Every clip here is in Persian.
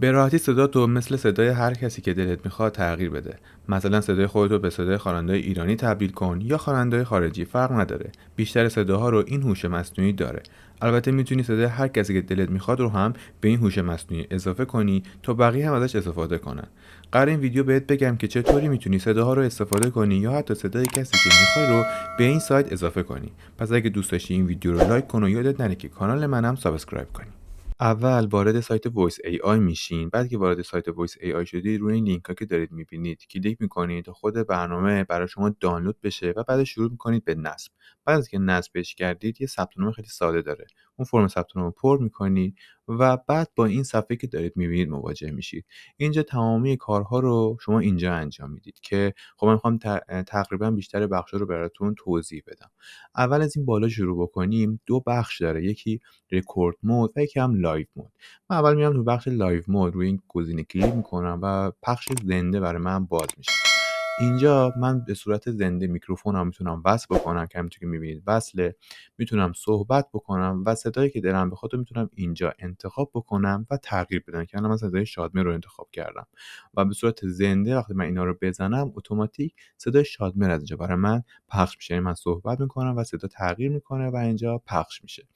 به راحتی صداتو مثل صدای هر کسی که دلت میخواد تغییر بده. مثلا صدای خودتو به صدای خواننده ایرانی تبدیل کن یا خواننده خارجی، فرق نداره. بیشتر صداها رو این هوش مصنوعی داره. البته میتونی صدای هر کسی که دلت میخواد رو هم به این هوش مصنوعی اضافه کنی تا بقیه هم ازش استفاده کنن. قرار این ویدیو بهت بگم که چطوری میتونی صداها رو استفاده کنی یا حتی صدای کسی که میخوای رو به این سایت اضافه کنی. پس اگه دوست داشتی این ویدیو رو لایک کن و یادت نره که کانال منم سابسکرایب کنی. اول وارد سایت وایس ای آی میشین. بعد که وارد سایت وایس ای آی شدید، روی این لینک ها که دارید میبینید کلیک میکنید تا خود برنامه برای شما دانلود بشه و بعد شروع میکنید به نصب. بعد از که نصبش کردید، یه ثبت نام خیلی ساده داره. اون فرم ثبت نام رو پر میکنید و بعد با این صفحه که دارید میبینید مواجه میشید. اینجا تمامی کارها رو شما اینجا انجام میدید که خب من میخوام تقریبا بیشتر بخشا رو براتون توضیح بدم. اول از این بالا شروع بکنیم، دو بخش داره. یکی رکورد مود و یکی هم لایو مود. من اول میام تو بخش لایو مود، روی این گزینه کلیک میکنم و پخش زنده برای من باز میشه. اینجا من به صورت زنده میکروفونم میتونم وصل بکنم که همونطور که میبینید وصله. میتونم صحبت بکنم و صدایی که دلم بخواد رو میتونم اینجا انتخاب بکنم و تغییر بدم که الان من صدای شادمه رو انتخاب کردم و به صورت زنده وقتی من اینا رو بزنم اتوماتیک صدای شادمه از اینجا برای من پخش میشه. یعنی من صحبت میکنم و صدا تغییر میکنه و اینجا پخش میشه.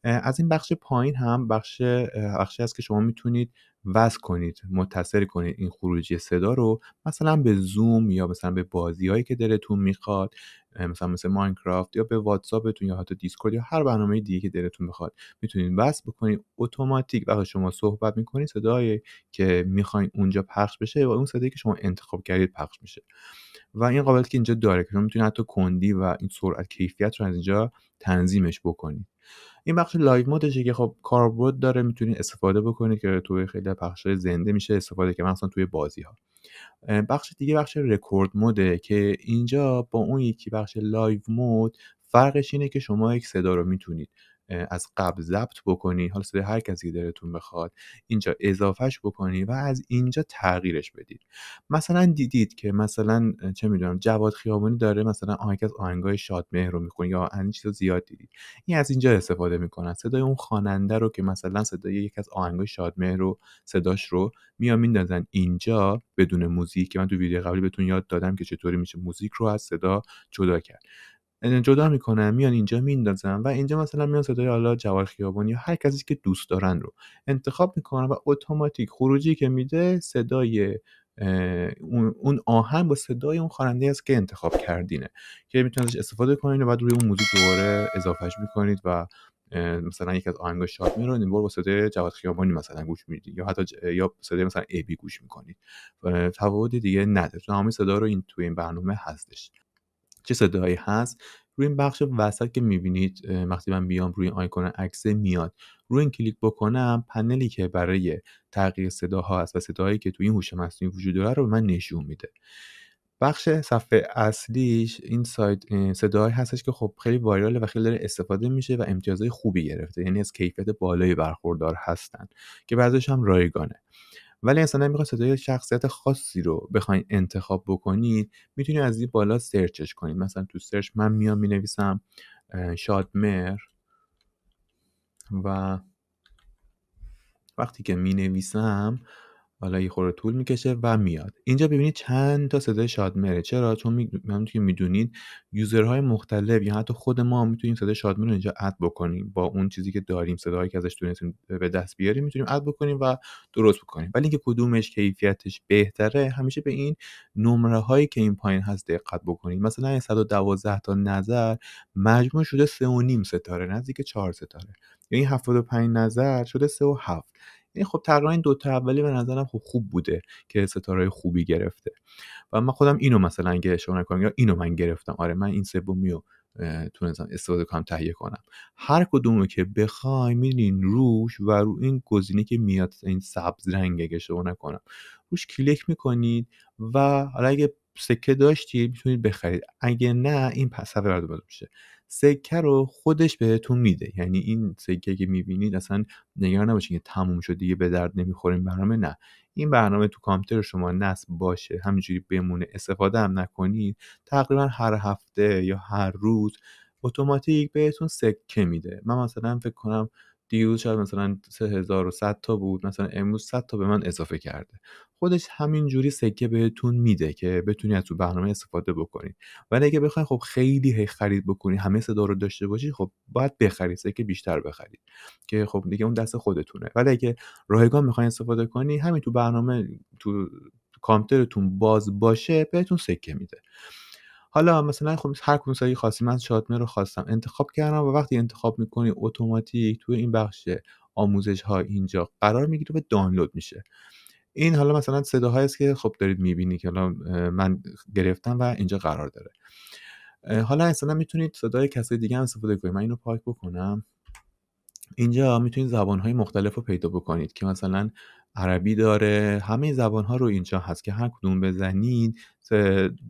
از این بخش پایین هم بخشی هست که شما میتونید وصل کنید، متصل کنید این خروجی صدا رو مثلا به زوم یا مثلا به بازی‌هایی که دلتون میخواد، مثلا مثل ماینکرافت یا به واتساپتون یا حتی دیسکورد یا هر برنامه دیگه که دلتون بخواد میتونید وصل بکنید. اتوماتیک وقتی شما صحبت میکنید صدایی که میخواین اونجا پخش بشه و اون صدایی که شما انتخاب کردید پخش میشه. و این قابلیت که اینجا داره که شما میتونید حتی کندی و این سرعت کیفیت رو از اینجا تنظیمش بکنید. این بخش لایو مودشه که خب کاربرد داره، میتونید استفاده بکنید که توی خیلی بخش‌های زنده میشه استفاده که مثلا توی بازی‌ها. بخش دیگه بخش رکورد موده که اینجا با اون یکی بخش لایو مود فرقش اینه که شما یک صدا رو میتونید از قبل ضبط بکنی، حالا صدای هر کسی که دلتون بخواد اینجا اضافهش بکنی و از اینجا تغییرش بدید. مثلا دیدید که مثلا چه میدونم جواد خیابانی داره مثلا یکی از آهنگای شادمهر رو میخونه یا این چیزا زیاد دیدید، این از اینجا استفاده میکنن صدای اون خواننده رو که مثلا صدای یکی از آهنگای شادمهر رو صداش رو میان میندازن اینجا بدون موزیک، که من تو ویدیو قبلی بهتون یاد دادم که چطوری میشه موزیک رو از صدا جدا کرد. جدا میکنن میان اینجا میندازن و اینجا مثلا میان صدای حالا جواد خیابانی یا هر کسی که دوست دارن رو انتخاب میکنن و اتوماتیک خروجی که میده صدای اون آهنگ با صدای اون خواننده است که انتخاب کردینه که میتونید ازش استفاده کنید و بعد روی اون موزیک دوباره اضافهش میکنید و مثلا یکی از آهنگای شادمه رو این بار با صدای جواد خیابانی مثلا گوش میدید یا حتی یا صدای مثلا ابی گوش میکنید. تفاوت دیگه نداره، تمام صدا رو این توی این برنامه هستش. چه صدایی هست؟ روی این بخش وسط که میبینید وقتی من بیام روی این آیکون عکس میاد روی این کلیک بکنم، پنلی که برای تغییر صداها هست و صداهایی که توی این هوش مصنوعی وجود داره رو به من نشون میده. بخش صفحه اصلیش این سایت صداهایی هستش که خب خیلی وایراله و خیلی داره استفاده میشه و امتیازهای خوبی گرفته، یعنی از کیفیت بالایی برخوردار هستن که بعضیش هم رایگانه. ولی مثلا میخواد صدای شخصیت خاصی رو بخواین انتخاب بکنید، میتونید از این بالا سرچش کنید. مثلا تو سرچ من میام مینویسم شادمهر و وقتی که مینویسم حالا یه خورده طول میکشه و میاد اینجا. ببینید چند تا صدای شادمهره. چرا؟ چون همونطور که میدونید یوزرهای مختلف یا حتی خود ما میتونیم صدای شادمهر رو اینجا اد بکنیم با اون چیزی که داریم، صداهایی که ازش تونستیم به دست بیاریم میتونیم اد بکنیم و درست بکنیم. ولی اینکه کدومش کیفیتش بهتره، همیشه به این نمره هایی که این پایین هست دقت بکنید. مثلا 112 تا نظر مجموع شده 3.5 ستاره، نزدیک 4 ستاره. یعنی 75 نظر شده 3.7. یعنی خب تقریبا این دوتا اولی به نظرم خب خوب بوده که ستاره خوبی گرفته و من خودم اینو مثلا اگه اشتباه نکنم یا اینو من گرفتم، آره من این سومی رو تونستم استفاده کنم، تهیه کنم. هر کدومو که بخوای میرین روش و رو این گزینه که میاد این سبز رنگ اگه اشتباه نکنم روش کلیک میکنید و حالا اگه سکه داشتید میتونید بخرید، اگه نه این پس صفحه براتون باز میشه. سکه رو خودش بهتون میده، یعنی این سکه که میبینید اصلا نگران نباشین که تموم شد دیگه به درد نمیخوره این برنامه. نه، این برنامه تو کامپیوتر شما نصب باشه همینجوری بمونه استفاده هم نکنید، تقریبا هر هفته یا هر روز اتوماتیک بهتون سکه میده. من مثلا فکر کنم دیروز شاید مثلا 3100 تا بود، مثلا امروز 100 تا به من اضافه کرده. خودش همینجوری سکه بهتون میده که بتونی از تو برنامه استفاده بکنی. ولی اگه بخواید خب خیلی خرید بکنی، همه صدا رو داشته باشی، خب باید بخرید، سکه بیشتر بخرید که خب دیگه اون دست خودتونه. ولی اگه رایگان میخواین استفاده کنی، همین تو برنامه تو کامپیوترتون باز باشه بهتون سکه میده. حالا مثلا خب هر کدوم سایه خاصی، من شادمه رو خواستم انتخاب کردم و وقتی انتخاب می‌کنی اتوماتیک توی این بخش آموزش‌ها اینجا قرار میگیره و دانلود میشه. این حالا مثلا صداهایی است که خب دارید می‌بینید که حالا من گرفتم و اینجا قرار داره. حالا مثلا میتونید صدای کسای دیگه هم استفاده کنید. من اینو پاک بکنم. اینجا میتونید زبان‌های مختلف رو پیدا بکنید که مثلا عربی داره، همه زبان‌ها رو اینجا هست که هر کدوم بزنید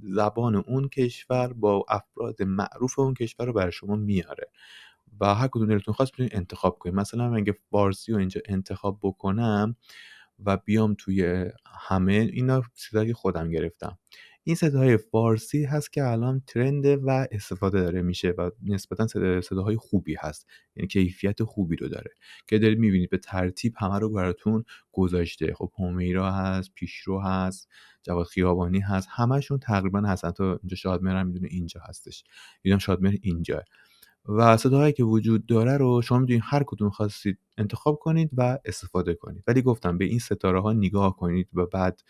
زبان اون کشور با افراد معروف اون کشور رو برای شما میاره و هر کدوم دلتون خواست میتونید انتخاب کنید. مثلا من اگه فارسی رو اینجا انتخاب بکنم و بیام توی همه اینا، صدایی خودم گرفتم. این صداهای فارسی هست که الان ترنده و استفاده داره میشه و نسبتا صداهای خوبی هست، یعنی کیفیت خوبی رو داره که دارید میبینید به ترتیب همه رو براتون گذاشته. خب همیرا هست، پیشرو هست، جواد خیابانی هست، همشون تقریبا هستن. تا اینجا شادمهر هم میدونه اینجا هستش، دیدم شادمهر اینجا و صداهایی که وجود داره رو شما می‌تونید هر کدوم خواستید انتخاب کنید و استفاده کنید. ولی گفتم به این ستاره‌ها نگاه کنید و بعد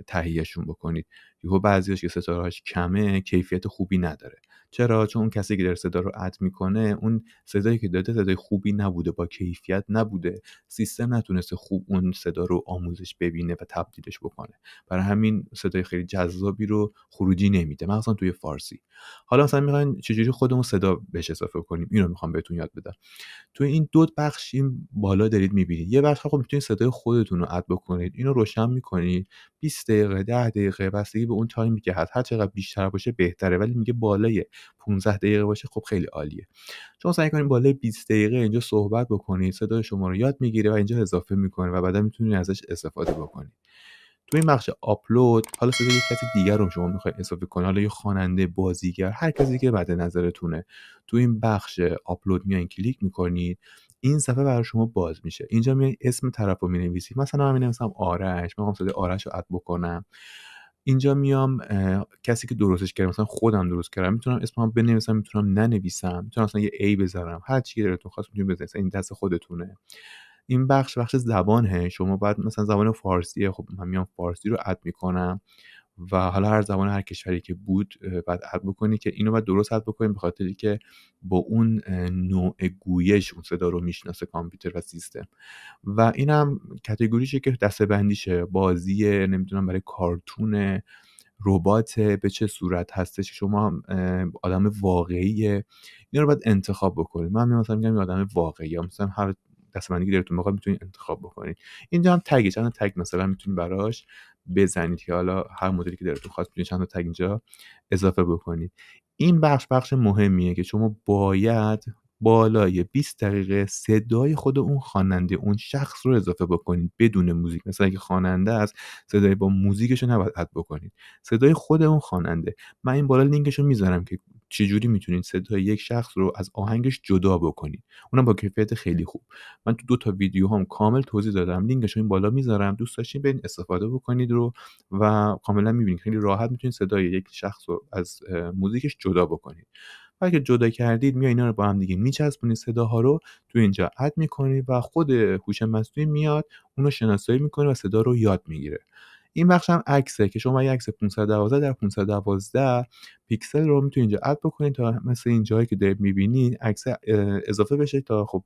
تهیه‌شون بکنید. یهو بعضیاش که ستاره‌هاش کمه کیفیت خوبی نداره. چرا؟ چون اون کسی که داره صدا رو اد میکنه اون صدایی که داده صدای خوبی نبوده، با کیفیت نبوده، سیستم نتونسته خوب اون صدا رو آموزش ببینه و تبدیلش بکنه. برای همین صدای خیلی جذابی رو خروجی نمیده، مخصوصا توی فارسی. حالا مثلا میخواین چجوری خودمون صدا بهش اضافه کنیم، اینو میخوام بهتون یاد بدم. توی این دو بخش این بالا دارید میبینید، یه بخش خب میتونید صدای خودتون رو اد بکنید، اینو روشن میکنید 20 دقیقه 10 دقیقه بستگی به اون تایمی که هست، هر چقدر بیشتر باشه بهتره، ولی میگه بالای 15 دقیقه باشه خب خیلی عالیه. شما سعی کنید بالای 20 دقیقه اینجا صحبت بکنید، صدای شما رو یاد میگیره و اینجا اضافه میکنه و بعدا میتونید ازش استفاده بکنید. تو این بخش آپلود حالا صدای یک کسی دیگر رو شما میخواید اضافه کنید، حالا یه خواننده، بازیگر، هر کسی که بعد نظرتونه، تو این بخش آپلود میاین کلیک میکنید، این صفحه برای شما باز میشه. اینجا میاین اسم طرف رو مینویسید، مثلا من مینویسم آرش، میخوام صدای آرش رو اد بکنم. اینجا میام کسی که درستش کرده، مثلا خودم درست کردم، میتونم اسمم بنویسم، میتونم ننویسم، میتونم مثلا یه ای بذارم، هر چی که دلتون خواست میتونید بذارید، این دست خودتونه. این بخش زبانه، شما باید مثلا زبان فارسیه، خب من میام فارسی رو اد میکنم و حالا هر زبان هر کشوری که بود بعد اد بکنی که اینو باید درست اد بکنیم، به خاطری که با اون نوع گویش اون صدا رو میشناسه کامپیوتر و سیستم. و اینم کاتگوریشه که دسته‌بندیشه، بازیه، نمیدونم برای کارتون، ربات، به چه صورت هستش، شما آدم واقعیه، اینا رو باید انتخاب بکنید. من مثلا میگم آدم واقعی، مثلا هر دسته‌بندی که دلتون بخواد میتونید انتخاب بکنید. اینجا هم تگ، چند تا تگ مثلا میتونید براش بزنید که حالا هر مدلی که دلتون خواست میتونید چند تا تگ اینجا اضافه بکنید. این بخش مهمیه که شما باید بالای 20 دقیقه صدای خود اون خواننده، اون شخص رو اضافه بکنید بدون موزیک. مثلا اگه خواننده است، صدای با موزیکش رو نباید اد بکنید، صدای خود اون خواننده. من این بالا لینکش رو میذارم که چجوری میتونید صدای یک شخص رو از آهنگش جدا بکنید، اونم با کیفیت خیلی خوب. من تو 2 تا ویدیو هم کامل توضیح دادم، لینکش رو این بالا میذارم، دوست داشتین برید استفاده بکنید رو و کاملا میبینید خیلی راحت میتونید صدای یک شخص رو از موزیکش جدا بکنید. وقتی که جدا کردید میاد اینا رو با هم دیگه میچسبونید، صداها رو تو اینجا اد میکنید و خود هوش مصنوعی میاد اونو شناسایی میکنه و صدا رو یاد میگیره. این بخش هم عکسه که شما یه عکس 512 در 512 پیکسل رو میتونید اینجا اد بکنید تا مثل این جایی که دارید میبینید عکس اضافه بشه تا خب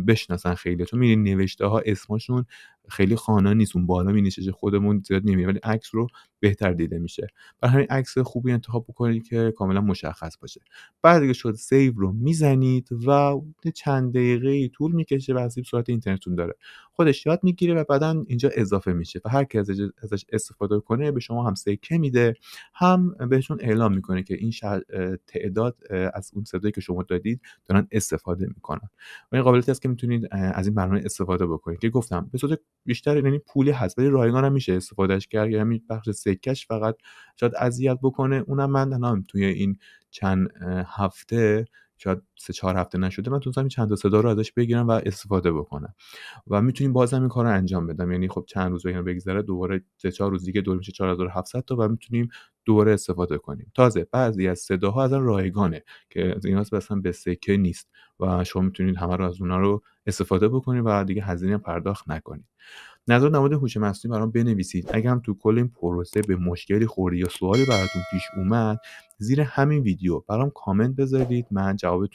بشناسن خیلی. چون می‌بینید نوشته ها اسمشون خیلی خوانا نیست، اون بالا مینویسه خودمون زیاد نمی‌بینیم، ولی عکس رو بهتر دیده میشه. برای همین عکس خوبی انتخاب بکنید که کاملا مشخص باشه. بعد دیگه شد سیو رو میزنید و چند دقیقه‌ای طول میکشه، بستگی به سرعت اینترنتتون داره، خودش یاد میگیره و بعداً اینجا اضافه میشه و هر کی ازش استفاده کنه به شما هم سکه میده، هم بهشون اعلام میکنه که این تعداد از اون صدایی که شما دادید دارن استفاده میکنن. و این قابلیتی هست که میتونید از این برنامه استفاده بکنید که گفتم به صورت بیشتر، یعنی پولی هست ولی رایگان هم میشه استفادهش کرد. یعنی بخش سکش فقط شاید اذیت بکنه، اونم من الان توی این چند هفته شاید 3-4 هفته نشده، من تونستم چند تا صدا رو ازش بگیرم و استفاده بکنم و میتونیم بازم این کارو انجام بدم. یعنی خب چند روز اینا بگذره، دوباره 3-4 روز دیگه دور میشه 4700 تا و میتونیم دوباره استفاده کنیم. تازه بعضی از صداها اصلا رایگانه که از اینا اصلا به سکه نیست و شما میتونید همه رو از اونها رو استفاده بکنید و دیگه هزینه پرداخت نکنید. نظر در مورد هوش مصنوعی برام بنویسید. اگه هم تو کل این پروسه به مشکلی خوردید یا سوالی براتون پیش اومد، زیر همین ویدیو برام کامنت بذارید، من جوابتون